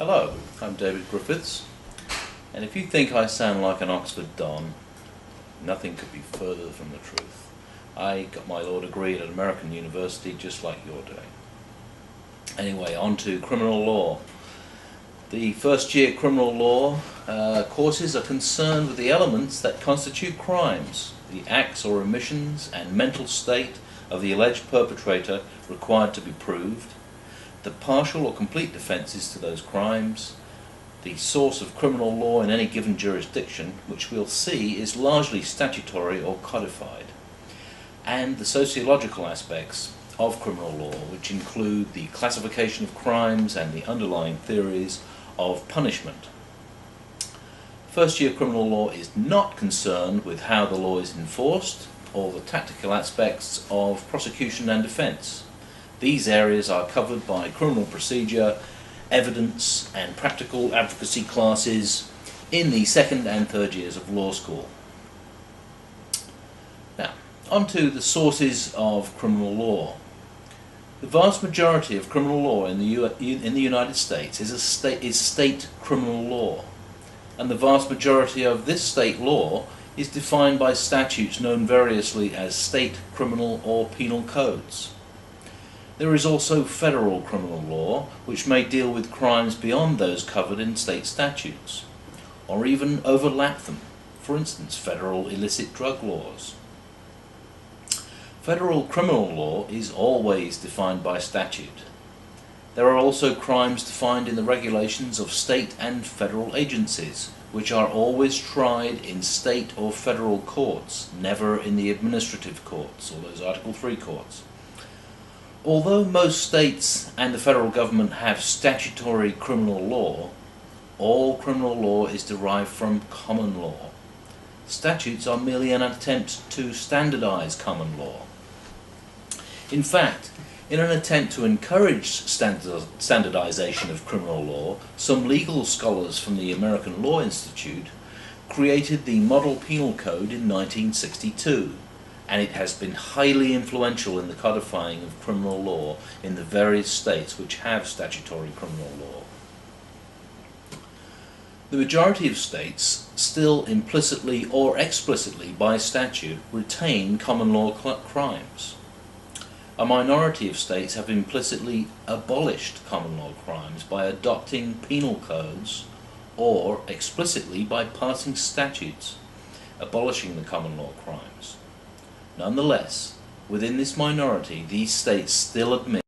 Hello, I'm David Griffiths, and if you think I sound like an Oxford Don, nothing could be further from the truth. I got my law degree at an American university just like you're doing. Anyway, on to criminal law. The first year criminal law courses are concerned with the elements that constitute crimes, the acts or omissions and mental state of the alleged perpetrator required to be proved, the partial or complete defences to those crimes, the source of criminal law in any given jurisdiction, which we'll see is largely statutory or codified, and the sociological aspects of criminal law, which include the classification of crimes and the underlying theories of punishment. First year criminal law is not concerned with how the law is enforced or the tactical aspects of prosecution and defence. These areas are covered by criminal procedure, evidence and practical advocacy classes in the second and third years of law school. Now, on to the sources of criminal law. The vast majority of criminal law in the United States is state criminal law, and the vast majority of this state law is defined by statutes known variously as state criminal or penal codes. There is also federal criminal law, which may deal with crimes beyond those covered in state statutes, or even overlap them, for instance, federal illicit drug laws. Federal criminal law is always defined by statute. There are also crimes defined in the regulations of state and federal agencies, which are always tried in state or federal courts, never in the administrative courts, or those Article 3 courts. Although most states and the federal government have statutory criminal law, all criminal law is derived from common law. Statutes are merely an attempt to standardize common law. In fact, in an attempt to encourage standardization of criminal law, some legal scholars from the American Law Institute created the Model Penal Code in 1962, and it has been highly influential in the codifying of criminal law in the various states which have statutory criminal law. The majority of states still implicitly or explicitly by statute retain common law crimes. A minority of states have implicitly abolished common law crimes by adopting penal codes or explicitly by passing statutes abolishing the common law crimes. Nonetheless, within this minority, these states still admit